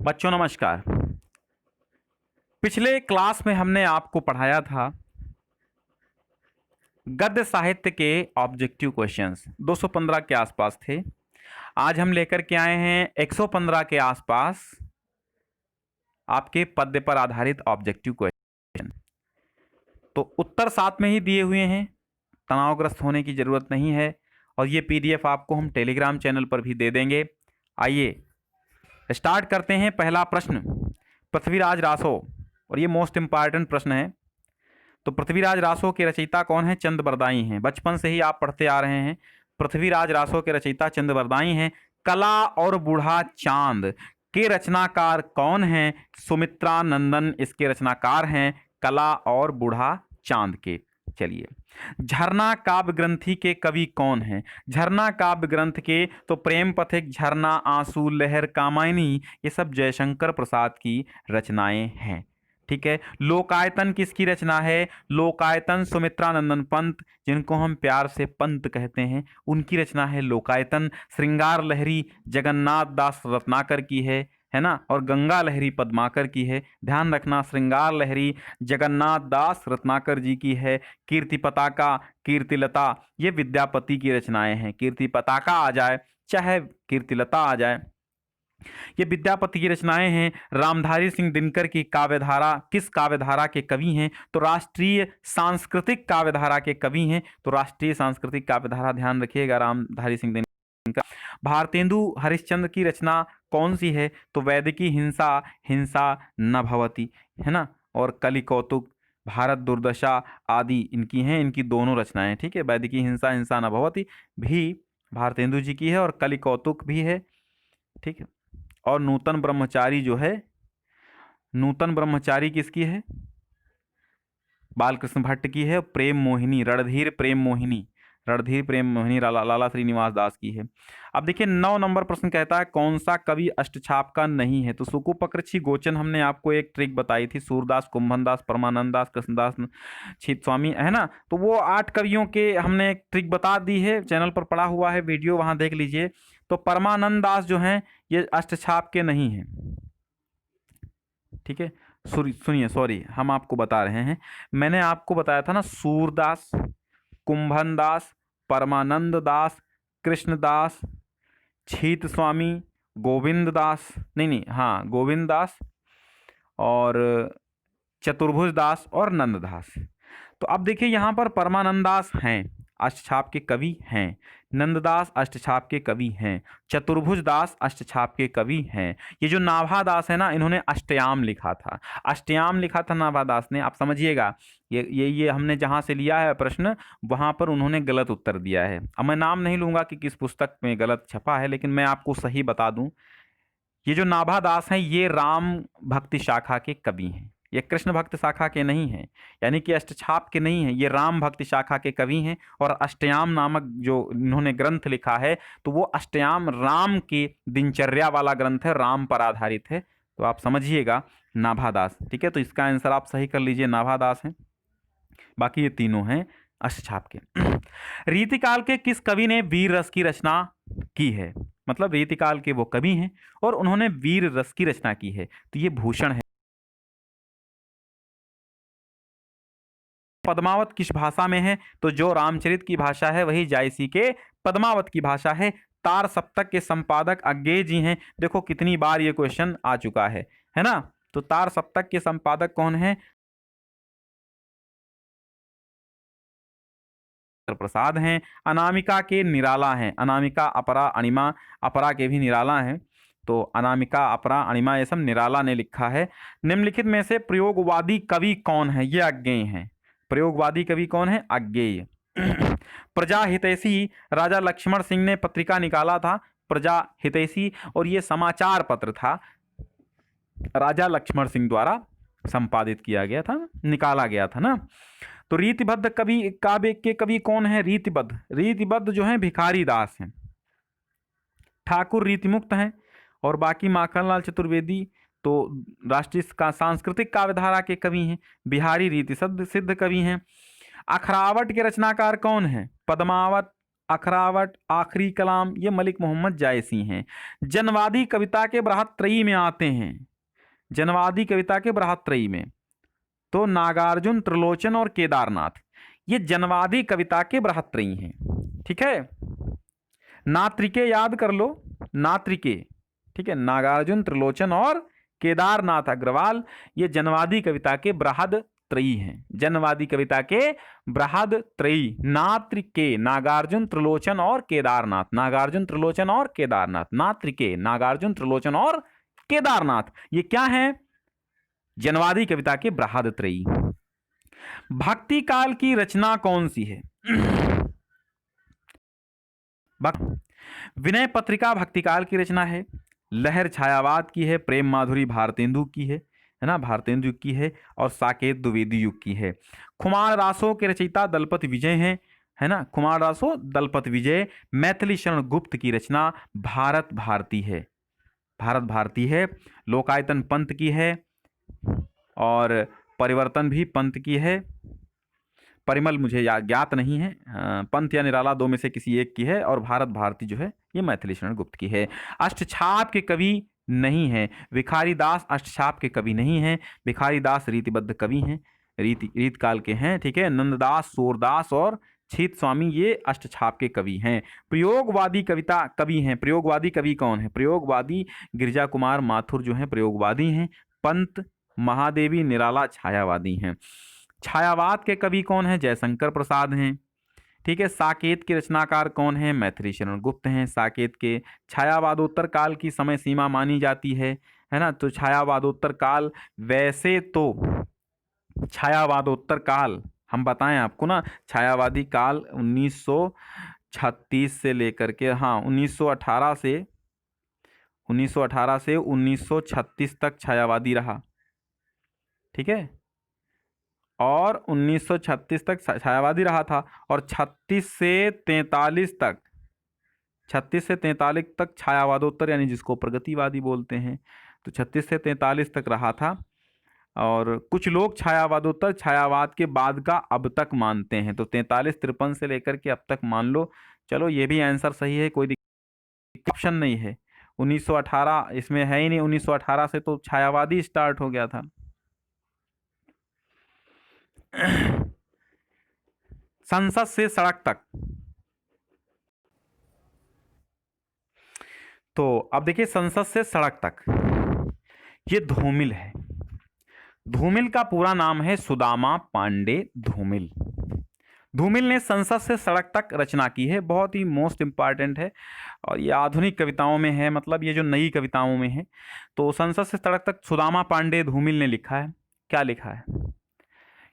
बच्चों नमस्कार। पिछले क्लास में हमने आपको पढ़ाया था गद्य साहित्य के ऑब्जेक्टिव क्वेश्चंस 215 के आसपास थे। आज हम लेकर के आए हैं 115 के आसपास आपके पद्य पर आधारित ऑब्जेक्टिव क्वेश्चन। तो उत्तर साथ में ही दिए हुए हैं, तनावग्रस्त होने की जरूरत नहीं है और ये पीडीएफ आपको हम टेलीग्राम चैनल पर भी दे देंगे। आइए स्टार्ट करते हैं। पहला प्रश्न, पृथ्वीराज रासो, और ये मोस्ट इंपॉर्टेंट प्रश्न है। तो पृथ्वीराज रासो के रचयिता कौन है? चंद्रबरदाई हैं। बचपन से ही आप पढ़ते आ रहे हैं। पृथ्वीराज रासो के रचयिता चंद्रबरदाई हैं। कला और बूढ़ा चांद के रचनाकार कौन हैं? सुमित्रा नंदन इसके रचनाकार हैं, कला और बूढ़ा चांद के। चलिए, झरना काव्य ग्रंथि के कवि कौन हैं? झरना काव्य ग्रंथ के तो प्रेम पथिक, झरना, आंसू, लहर, कामायनी, ये सब जयशंकर प्रसाद की रचनाएं हैं। ठीक है। लोकायतन किसकी रचना है? लोकायतन सुमित्रानंदन पंत, जिनको हम प्यार से पंत कहते हैं, उनकी रचना है लोकायतन। श्रृंगार लहरी जगन्नाथ दास रत्नाकर की है ना, और गंगा लहरी पद्माकर की है। ध्यान रखना, श्रृंगार लहरी जगन्नाथ दास रत्नाकर जी की है। कीर्ति पताका, कीर्तिलता, ये विद्यापति की रचनाएं हैं। कीर्ति पताका आ जाए चाहे कीर्तिलता आ जाए, ये विद्यापति की रचनाएं हैं। रामधारी सिंह दिनकर की काव्यधारा किस काव्यधारा के कवि हैं? तो राष्ट्रीय सांस्कृतिक काव्यधारा के कवि हैं। तो राष्ट्रीय सांस्कृतिक काव्यधारा ध्यान रखिएगा, रामधारी सिंह दिनकर। भारतेंदु हरिश्चंद्र की रचना कौन सी है? तो वैदिकी हिंसा, हिंसा न भवति, है ना, और कलि कौतुक, भारत दुर्दशा आदि इनकी हैं, इनकी दोनों रचनाएं। ठीक है, वैदिकी हिंसा, हिंसा न भवति भी भारतेंदु जी की है और कलि कौतुक भी है। ठीक है, और नूतन ब्रह्मचारी जो है, नूतन ब्रह्मचारी किसकी है? बालकृष्ण भट्ट की है। प्रेम मोहिनी, रणधीर प्रेम मोहिनी, रणधीर प्रेम मोहिनी लाला श्रीनिवास दास की है। अब देखिए 9 नंबर प्रश्न कहता है कौन सा कवि अष्टछाप का नहीं है? तो सुकुपकृच्छी गोचन हमने आपको एक ट्रिक बताई थी, सूरदास, कुंभनदास, परमानंद दास, कृष्णदास, छीत स्वामी, है ना। तो वो 8 कवियों के हमने एक ट्रिक बता दी है, चैनल पर पड़ा हुआ है वीडियो, वहां देख लीजिए। तो परमानंद दास जो हैं ये अष्टछाप के नहीं हैं। ठीक है, सुनिए, सॉरी, हम आपको बता रहे हैं, मैंने आपको बताया था ना, सूरदास, कुंभनदास, परमानंद दास, कृष्णदास, छीत स्वामी, गोविंद दास, नहीं, हाँ, गोविंद दास और चतुर्भुज दास और नंददास। तो अब देखिए यहाँ पर परमानंद दास हैं, अष्टछाप के कवि हैं। नंददास अष्टछाप के कवि हैं। चतुर्भुज दास अष्टछाप के कवि हैं। ये जो नाभा दास है ना, इन्होंने अष्टयाम लिखा था, अष्टयाम लिखा था नाभा दास ने। आप समझिएगा, ये हमने जहाँ से लिया है प्रश्न, वहाँ पर उन्होंने गलत उत्तर दिया है। अब मैं नाम नहीं लूँगा कि किस पुस्तक में गलत छपा है, लेकिन मैं आपको सही बता दूँ, ये जो नाभा दास हैं ये राम भक्ति शाखा के कवि हैं, ये कृष्ण भक्त शाखा के नहीं हैं, यानी कि अष्टछाप के नहीं हैं, ये राम भक्ति शाखा के कवि हैं। और अष्टयाम नामक जो इन्होंने ग्रंथ लिखा है, तो वो अष्टयाम राम की दिनचर्या वाला ग्रंथ है, राम पर आधारित है। तो आप समझिएगा नाभा दास। ठीक है, तो इसका आंसर आप सही कर लीजिए, नाभा दास हैं। बाकी ये तीनों हैं अष्टछाप के। रीतिकाल के किस कवि ने वीर रस की रचना की है? मतलब रीतिकाल के वो कवि हैं और उन्होंने वीर रस की रचना की है, तो ये भूषण है। पद्मावत किस भाषा में है? तो जो रामचरित की भाषा है वही जायसी के पद्मावत की भाषा है। तार सप्तक के संपादक अज्ञेय जी हैं। देखो कितनी बार ये क्वेश्चन आ चुका है ना। तो तार सप्तक के संपादक कौन है? प्रसाद हैं। अनामिका के निराला हैं, अनामिका, अपरा, अणिमा, अपरा के भी निराला हैं। तो अनामिका, अपरा, अणिमा, ये सब निराला ने लिखा है। निम्नलिखित में से प्रयोगवादी कवि कौन है? ये अज्ञेय हैं। प्रयोगवादी कवि कौन है? अज्ञेय। प्रजा हितैषी राजा लक्ष्मण सिंह ने पत्रिका निकाला था, प्रजा हितैषी, और ये समाचार पत्र था, राजा लक्ष्मण सिंह द्वारा संपादित किया गया था, निकाला गया था ना। तो रीतिबद्ध कवि, काव्य के कवि कौन है? रीतिबद्ध, रीतिबद्ध जो है भिखारी दास हैं। ठाकुर रीतिमुक्त हैं। और बाकी माखनलाल चतुर्वेदी तो राष्ट्रीय का सांस्कृतिक काव्यधारा के कवि हैं। बिहारी रीति सिद्ध कवि हैं। अखरावट के रचनाकार कौन है? पद्मावत, अखरावट, आखिरी कलाम, ये मलिक मोहम्मद जायसी हैं। जनवादी कविता के बृहत्त्रयी में आते हैं, जनवादी कविता के बृहत्त्रयी में तो नागार्जुन, त्रिलोचन और केदारनाथ, ये जनवादी कविता के बृहत्त्रयी हैं। ठीक है, नात्रिके याद कर लो, नात्रिके, ठीक है, नागार्जुन, त्रिलोचन और केदारनाथ अग्रवाल, ये जनवादी कविता के बृहत्त्रयी हैं, जनवादी कविता के बृहत्त्रयी। नात्रिके, नागार्जुन, त्रिलोचन और केदारनाथ, नागार्जुन, त्रिलोचन और केदारनाथ, नात्रिके, नागार्जुन, त्रिलोचन और केदारनाथ, ये क्या है? जनवादी कविता के बृहत्त्रयी। भक्ति काल की रचना कौन सी है? विनय पत्रिका भक्तिकाल की रचना है, लहर छायावाद की है, प्रेम माधुरी भारतेंदु की है ना, भारतेंदु युग की है, और साकेत द्विवेदी युग की है। खुमार रासों के रचयिता दलपति विजय हैं, है ना, खुमार रासो दलपति विजय। मैथिली शरण गुप्त की रचना भारत भारती है, भारत भारती है। लोकायतन पंत की है और परिवर्तन भी पंत की है। परिमल मुझे ज्ञात नहीं है, पंत या निराला दो में से किसी एक की है, और भारत भारती जो है ये मैथिली शरण गुप्त की है। अष्टछाप के कवि नहीं है, भिखारी दास अष्टछाप के कवि नहीं हैं, भिखारी दास रीतिबद्ध कवि हैं, रीत काल के हैं। ठीक है, नंददास, सूरदास और छीत स्वामी ये अष्टछाप के कवि हैं। प्रयोगवादी कविता कवि हैं, प्रयोगवादी कवि कौन है? प्रयोगवादी गिरिजा कुमार माथुर जो हैं प्रयोगवादी हैं। पंत, महादेवी, निराला छायावादी हैं। छायावाद के कवि कौन है? जयशंकर प्रसाद हैं। ठीक है, साकेत के रचनाकार कौन है? मैथिली शरण गुप्त हैं। साकेत के छायावादोत्तर काल की समय सीमा मानी जाती है ना, तो छायावादोत्तर काल, वैसे तो छायावादोत्तर काल हम बताएं आपको ना, छायावादी काल 1936 से लेकर के 1918 से 1936 तक छायावादी रहा। ठीक है, और 1936 तक छायावादी रहा था, और 36 से 43 तक छायावादोत्तर, यानी जिसको प्रगतिवादी बोलते हैं, तो 36 से 43 तक रहा था। और कुछ लोग छायावादोत्तर छायावाद के बाद का अब तक मानते हैं, तो 43-53 से लेकर के अब तक मान लो। चलो ये भी आंसर सही है, कोई ऑप्शन नहीं है। 1918 इसमें है ही नहीं, 1918 से तो छायावादी स्टार्ट हो गया था। संसद से सड़क तक, तो अब देखिए संसद से सड़क तक, ये धूमिल है। धूमिल का पूरा नाम है सुदामा पांडे धूमिल। धूमिल ने संसद से सड़क तक रचना की है, बहुत ही मोस्ट इंपॉर्टेंट है, और ये आधुनिक कविताओं में है, मतलब ये जो नई कविताओं में है। तो संसद से सड़क तक सुदामा पांडे धूमिल ने लिखा है। क्या लिखा है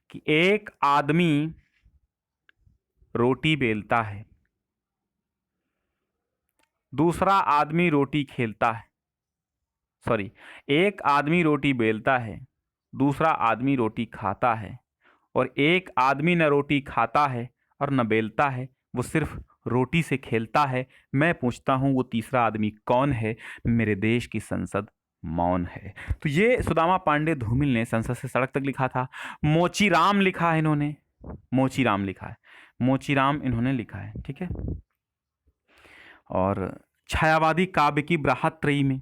कि एक आदमी रोटी बेलता है, दूसरा आदमी रोटी खेलता है, सॉरी, एक आदमी रोटी बेलता है, दूसरा आदमी रोटी खाता है, और एक आदमी न रोटी खाता है और न बेलता है, वो सिर्फ रोटी से खेलता है। मैं पूछता हूँ वो तीसरा आदमी कौन है? मेरे देश की संसद मौन है। तो ये सुदामा पांडे धूमिल ने संसद से सड़क तक लिखा था। मोचीराम लिखा है इन्होंने, मोचीराम लिखा है, मोचीराम इन्होंने लिखा है। ठीक है, और छायावादी काव्य की बृहत्त्रयी में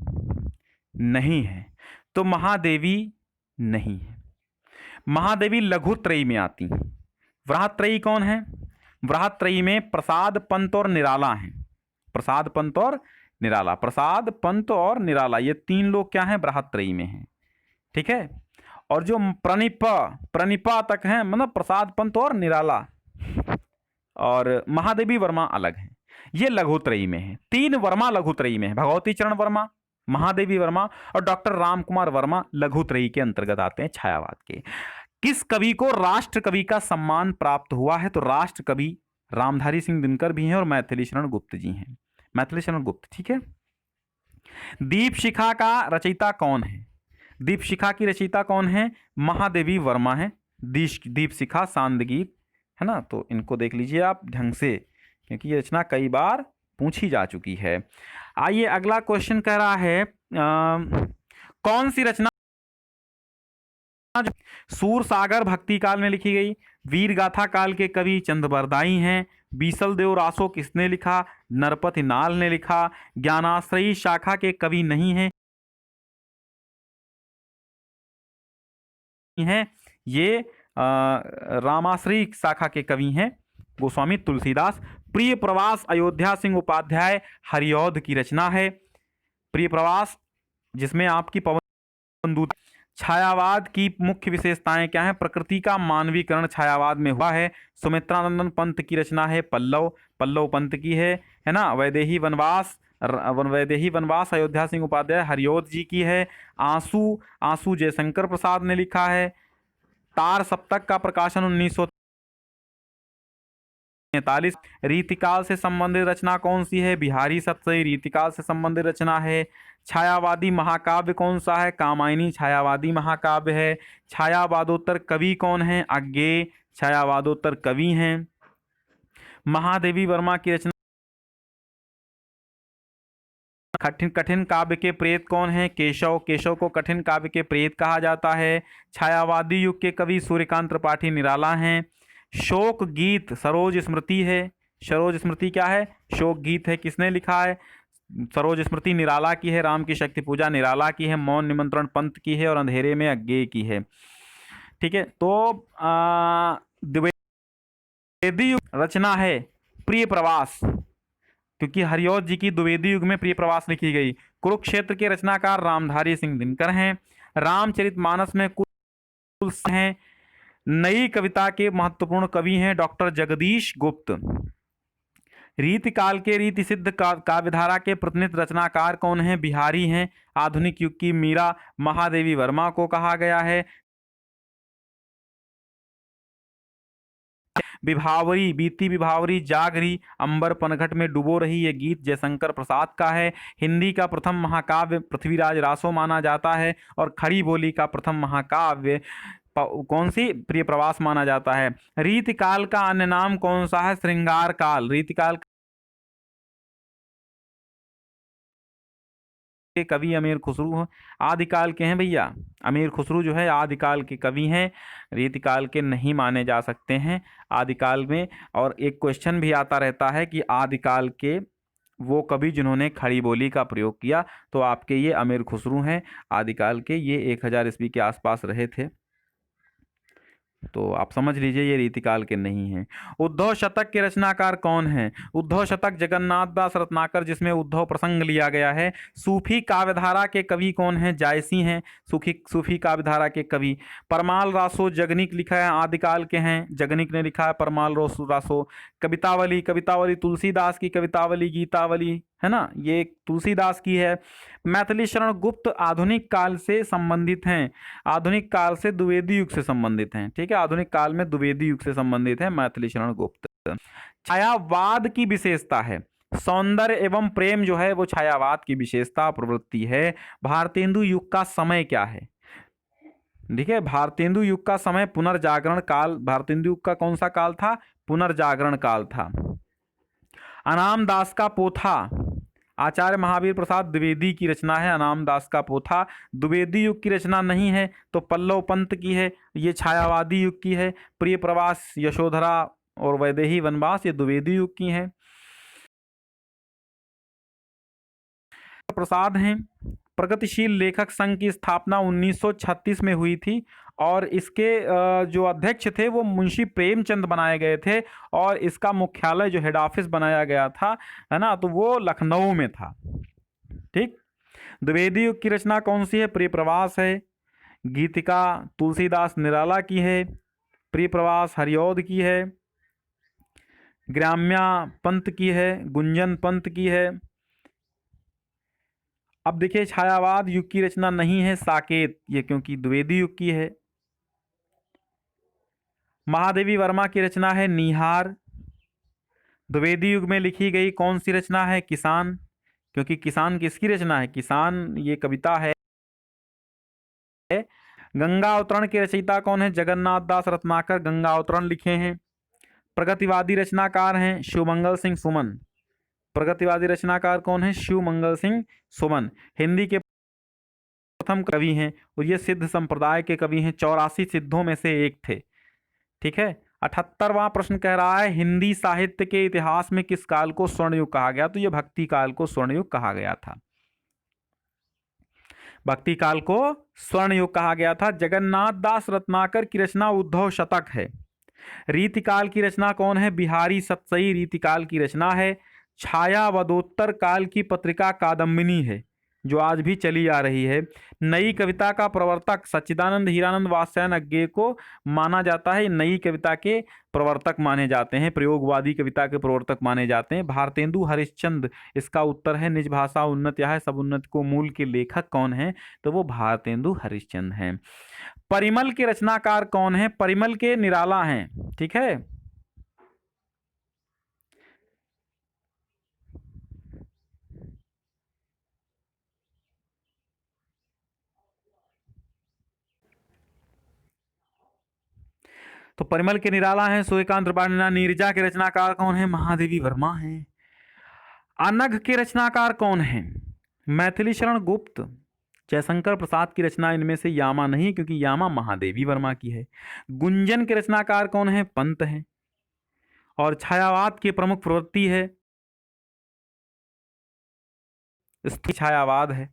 नहीं है, तो महादेवी नहीं है। महादेवी लघुत्रयी में आती हैं। बृहत्त्रयी कौन है? बृहत्त्रयी में प्रसाद, पंत और निराला हैं। प्रसाद, पंत और निराला, प्रसाद, पंत और निराला, ये तीन लोग क्या हैं? बृहत्त्रयी में हैं। ठीक है, और जो प्रणिपा तक हैं, मतलब प्रसाद, पंत और निराला, और महादेवी वर्मा अलग हैं, ये लघुत्रयी में है। 3 वर्मा लघुत्रयी में है, भगवती चरण वर्मा, महादेवी वर्मा और डॉक्टर राम कुमार वर्मा लघुत्रयी के अंतर्गत आते हैं छायावाद के। किस कवि को राष्ट्र कवि का सम्मान प्राप्त हुआ है? तो राष्ट्र कवि रामधारी सिंह दिनकर भी हैं और मैथिली शरण गुप्त जी हैं, मैथिली शरण गुप्त। ठीक है, दीपशिखा का रचयिता कौन है? दीपशिखा की रचयिता कौन है? महादेवी वर्मा है। दीपशिखा सांदगीत है ना, तो इनको देख लीजिए आप ढंग से, क्योंकि ये रचना कई बार पूछी जा चुकी है। आइए अगला क्वेश्चन कह रहा है कौन सी रचना सूर सागर भक्ति काल में लिखी गई? वीर गाथा काल के कवि चंद बरदाई हैं, बीसल देव रासो किसने लिखा? नरपति नाल ने लिखा। ज्ञानाश्रयी शाखा के कवि नहीं हैं ये रामाश्रयी शाखा के कवि हैं गोस्वामी तुलसीदास। प्रिय प्रवास अयोध्या सिंह उपाध्याय हरिऔध की रचना है। प्रिय प्रवास जिसमें आपकी पवन दूत। छायावाद की मुख्य विशेषताएं क्या हैं? प्रकृति का मानवीकरण छायावाद में हुआ है। सुमित्रानंदन पंत की रचना है पल्लव, पल्लव पंत की है ना। वैदेही वनवास, वैदेही वनवास अयोध्या सिंह उपाध्याय हरिऔध जी की है। आंसू, आंसू जयशंकर प्रसाद ने लिखा है। तार सप्तक का प्रकाशन 1943। रीतिकाल से संबंधित रचना कौन सी है? बिहारी सतसई रीतिकाल से संबंधित रचना है। छायावादी महाकाव्य कौन सा है? कामायनी छायावादी महाकाव्य है। छायावादोत्तर कवि कौन है? अज्ञेय छायावादोत्तर कवि हैं। महादेवी वर्मा की रचना कठिन, कठिन काव्य के प्रेत कौन है? केशव, केशव को कठिन काव्य के प्रेत कहा जाता है। छायावादी युग के कवि सूर्यकांत त्रिपाठी निराला हैं। शोक गीत सरोज स्मृति है। सरोज स्मृति क्या है? शोक गीत है। किसने लिखा है? सरोज स्मृति निराला की है। राम की शक्ति पूजा निराला की है। मौन निमंत्रण पंत की है और अंधेरे में अज्ञेय की है। ठीक है, तो द्विवेदी युग रचना है प्रिय प्रवास, क्योंकि हरिऔध जी की द्विवेदी युग में प्रिय प्रवास लिखी गई। कुरुक्षेत्र के रचनाकार रामधारी सिंह दिनकर हैं। रामचरितमानस में कुल हैं। नई कविता के महत्वपूर्ण कवि हैं डॉक्टर जगदीश गुप्त। रीतिकाल के रीति सिद्ध काव्यधारा के प्रतिनिधि रचनाकार कौन हैं? बिहारी हैं। आधुनिक युग की मीरा महादेवी वर्मा को कहा गया है। विभावरी, बीती विभावरी जाग रही अंबर पनघट में डुबो रही, ये गीत जयशंकर प्रसाद का है। हिंदी का प्रथम महाकाव्य पृथ्वीराज रासो माना जाता है और खड़ी बोली का प्रथम महाकाव्य कौन सी? प्रिय प्रवास माना जाता है। रीतिकाल का अन्य नाम कौन सा है? श्रृंगार काल। रीतिकाल के कवि अमीर खुसरू आदिकाल के हैं भैया। अमीर खुसरू जो है आदिकाल के कवि हैं, रीतिकाल के नहीं माने जा सकते हैं आदिकाल में। और एक क्वेश्चन भी आता रहता है कि आदिकाल के वो कवि जिन्होंने खड़ी बोली का प्रयोग किया, तो आपके ये अमीर खुसरू हैं आदिकाल के। ये 1000 ईस्वी के आसपास रहे थे, तो आप समझ लीजिए ये रीतिकाल के नहीं हैं। उद्धव शतक के रचनाकार कौन हैं? उद्धव शतक जगन्नाथ दास रत्नाकर, जिसमें उद्धव प्रसंग लिया गया है। सूफी काव्यधारा के कवि कौन हैं? जायसी हैं सूफी काव्यधारा के कवि। परमाल रासो जगनिक लिखा है, आदिकाल के हैं, जगनिक ने लिखा है परमाल रासो। कवितावली, कवितावली तुलसीदास की कवितावली, गीतावली है ना, ये तुलसीदास की है। मैथिली शरण गुप्त आधुनिक काल से संबंधित हैं, आधुनिक काल से द्विवेदी युग से संबंधित हैं। ठीक है, आधुनिक काल में द्विवेदी युग से संबंधित है मैथिली शरण गुप्त। छायावाद की विशेषता है सौंदर्य एवं प्रेम, जो है वो छायावाद की विशेषता प्रवृत्ति है। भारतेंदु युग का समय क्या है? ठीक है, भारतेंदु युग का समय पुनर्जागरण काल। भारतेंदु युग का कौन सा काल था? पुनर्जागरण काल था। अनाम दास का पोथा आचार्य महावीर प्रसाद द्विवेदी की रचना है। अनाम दास का पोथा द्विवेदी युग की रचना नहीं है, तो पल्लव पंत की है, ये छायावादी युग की है। प्रिय प्रवास, यशोधरा और वैदेही वनवास ये द्विवेदी युग की हैं। प्रसाद हैं। प्रगतिशील लेखक संघ की स्थापना 1936 में हुई थी और इसके जो अध्यक्ष थे वो मुंशी प्रेमचंद बनाए गए थे और इसका मुख्यालय जो हेड ऑफिस बनाया गया था, है ना, तो वो लखनऊ में था। ठीक, द्विवेदी युग की रचना कौन सी है? प्रिय प्रवास है। गीतिका तुलसीदास निराला की है। प्रिय प्रवास हरिऔध की है। ग्राम्या पंत की है, गुंजन पंत की है। अब देखिए छायावाद युग की रचना नहीं है साकेत, ये क्योंकि द्विवेदी युग की है। महादेवी वर्मा की रचना है नीहार, द्विवेदी युग में लिखी गई कौन सी रचना है? किसान, क्योंकि किसान किसकी रचना है? किसान ये कविता है। गंगा अवतरण के रचयिता कौन है? जगन्नाथ दास रत्नाकर गंगा अवतरण लिखे हैं। प्रगतिवादी रचनाकार हैं शिवमंगल सिंह सुमन। प्रगतिवादी रचनाकार कौन है? शिवमंगल सिंह सुमन। हिंदी के प्रथम कवि हैं और ये सिद्ध संप्रदाय के कवि हैं, 84 सिद्धों में से एक थे। ठीक है, 78वां प्रश्न कह रहा है हिंदी साहित्य के इतिहास में किस काल को स्वर्ण युग कहा गया? तो ये भक्ति काल को स्वर्ण युग कहा गया था। भक्ति काल को स्वर्ण युग कहा गया था। जगन्नाथ दास रत्नाकर की रचना उद्धव शतक है। रीतिकाल की रचना कौन है? बिहारी सतसई रीतिकाल की रचना है। छायावदोत्तर काल की पत्रिका कादम्बिनी है, जो आज भी चली आ रही है। नई कविता का प्रवर्तक सच्चिदानंद हीरानंद वात्स्यायन अज्ञेय को माना जाता है। नई कविता के प्रवर्तक माने जाते हैं, प्रयोगवादी कविता के प्रवर्तक माने जाते हैं। भारतेंदु हरिश्चंद्र इसका उत्तर है। निज भाषा उन्नत या है सब उन्नत को मूल के लेखक कौन है? तो वो भारतेंदु हरिश्चंद्र हैं। परिमल के रचनाकार कौन है? परिमल के निराला हैं। ठीक है, तो परिमल के निराला हैं सूर्यकांत त्रिपाठी। नीरजा के रचनाकार कौन है? महादेवी वर्मा हैं। अनघ के रचनाकार कौन है? मैथिली शरण गुप्त। जयशंकर प्रसाद की रचना इनमें से यामा नहीं, क्योंकि यामा महादेवी वर्मा की है। गुंजन के रचनाकार कौन है? पंत है। और छायावाद की प्रमुख प्रवृत्ति है स्थूल छायावाद है।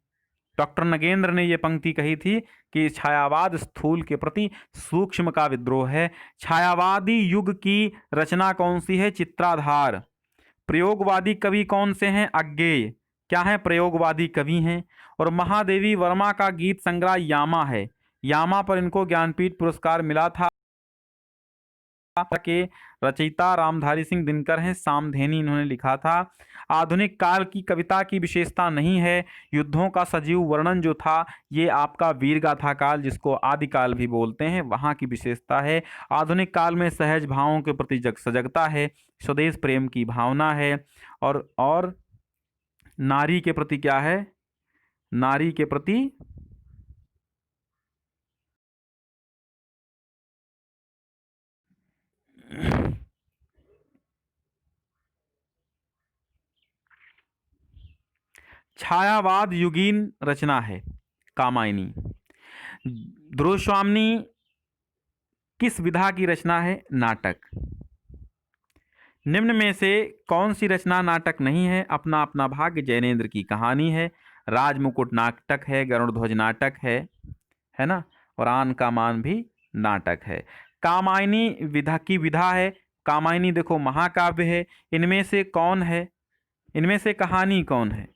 डॉक्टर नगेंद्र ने यह पंक्ति कही थी कि छायावाद स्थूल के प्रति सूक्ष्म का विद्रोह है। छायावादी युग की रचना कौन सी है? चित्राधार। प्रयोगवादी कवि कौन से हैं? अज्ञेय। क्या है? प्रयोगवादी कवि हैं। और महादेवी वर्मा का गीत संग्रह यामा है। यामा पर इनको ज्ञानपीठ पुरस्कार मिला था। के रचयिता रामधारी सिंह दिनकर हैं। सामधेनी इन्होंने लिखा था। आधुनिक काल की कविता की विशेषता नहीं है युद्धों का सजीव वर्णन जो था, ये आपका वीर गाथा काल जिसको आदिकाल भी बोलते हैं, वहाँ की विशेषता है। आधुनिक काल में सहज भावों के प्रति सजगता है, स्वदेश प्रेम की भावना है। और नारी के प्रति क्या है? नारी के प्रति छायावाद युगीन रचना है कामायनी। ध्रुवस्वामिनी किस विधा की रचना है? नाटक। निम्न में से कौन सी रचना नाटक नहीं है? अपना अपना भाग्य जैनेन्द्र की कहानी है। राजमुकुट नाटक है। गरुड़ध्वज नाटक है ना। और आन का मान भी नाटक है। कामायनी विधा की विधा है। कामायनी देखो महाकाव्य है। इनमें से कौन है? इनमें से कहानी कौन है?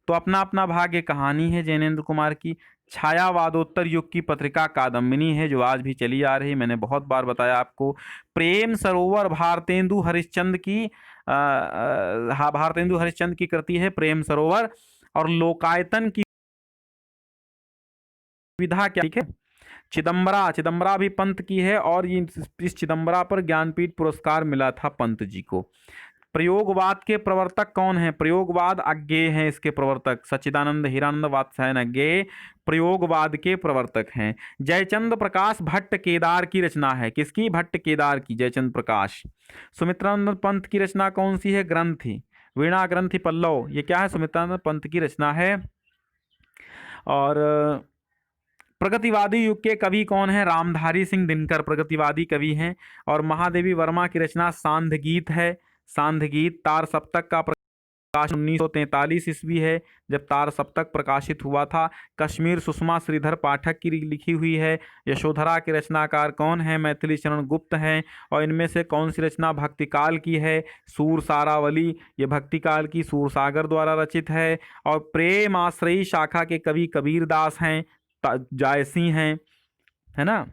तो अपना अपना भाग्य कहानी है जैनेन्द्र कुमार की। छायावादोत्तर युग की पत्रिका कादम्बिनी है, जो आज भी चली आ रही, मैंने बहुत बार बताया आपको। प्रेम सरोवर भारतेंदु हरिश्चंद्र की भारतेंदु हरिश्चंद्र की कृति है प्रेम सरोवर। और लोकायतन की विधा क्या? ठीक है, चिदम्बरा भी पंत की है। और इस चिदम्बरा पर ज्ञानपीठ पुरस्कार मिला था पंत जी को। प्रयोगवाद के प्रवर्तक कौन है? प्रयोगवाद अज्ञेय हैं इसके प्रवर्तक। सच्चिदानंद हीरानंद वात्स्यायन अज्ञेय प्रयोगवाद के प्रवर्तक हैं। जयचंद्र प्रकाश भट्ट केदार की रचना है। किसकी? भट्ट केदार की, जयचंद्र प्रकाश। सुमित्रानंद पंत की रचना कौन सी है? ग्रंथि। वीणा ग्रंथि पल्लव, ये क्या है? सुमित्रानंद पंत की रचना है। और प्रगतिवादी युग के कवि कौन है? रामधारी सिंह दिनकर प्रगतिवादी कवि हैं। और महादेवी वर्मा की रचना सांध्य गीत है। सांध्य गीत। तार सप्तक का प्रकाशन 1943 ईस्वी है, जब तार सप्तक प्रकाशित हुआ था। कश्मीर सुषमा श्रीधर पाठक की लिखी हुई है। यशोधरा के रचनाकार कौन है? मैथिली शरण गुप्त हैं। और इनमें से कौन सी रचना भक्तिकाल की है? सूर सारावली, ये भक्तिकाल की सूरसागर द्वारा रचित है। और प्रेम आश्रयी शाखा के कवि कबीरदास हैं, जायसी हैं, है ना।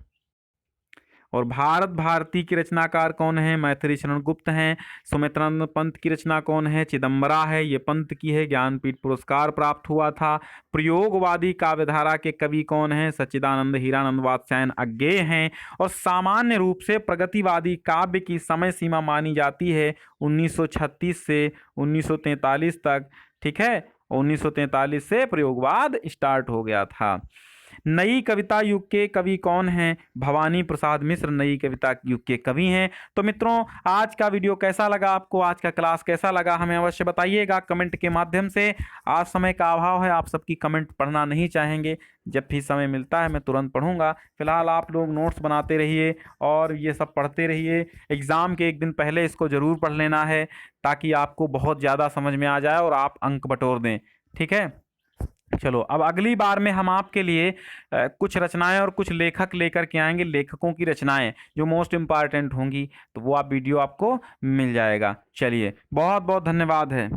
और भारत भारती की रचनाकार कौन है? मैथिली शरण गुप्त हैं। सुमित्रानंद पंत की रचना कौन है? चिदम्बरा है, ये पंत की है, ज्ञानपीठ पुरस्कार प्राप्त हुआ था। प्रयोगवादी काव्यधारा के कवि कौन हैं? सच्चिदानंद हीरानंद वात्स्यायन अज्ञेय हैं। और सामान्य रूप से प्रगतिवादी काव्य की समय सीमा मानी जाती है 1936 से 1943 तक। ठीक है, 1943 से प्रयोगवाद स्टार्ट हो गया था। नई कविता युग के कवि कौन हैं? भवानी प्रसाद मिश्र नई कविता युग के कवि हैं। तो मित्रों, आज का वीडियो कैसा लगा आपको, आज का क्लास कैसा लगा, हमें अवश्य बताइएगा कमेंट के माध्यम से। आज समय का अभाव है, आप सबकी कमेंट पढ़ना नहीं चाहेंगे, जब भी समय मिलता है मैं तुरंत पढ़ूंगा। फिलहाल आप लोग नोट्स बनाते रहिए और ये सब पढ़ते रहिए। एग्ज़ाम के एक दिन पहले इसको ज़रूर पढ़ लेना है, ताकि आपको बहुत ज़्यादा समझ में आ जाए और आप अंक बटोर दें। ठीक है, चलो अब अगली बार में हम आपके लिए कुछ रचनाएं और कुछ लेखक लेकर के आएंगे, लेखकों की रचनाएं जो मोस्ट इम्पॉर्टेंट होंगी, तो वो आप वीडियो आपको मिल जाएगा। चलिए, बहुत बहुत धन्यवाद है।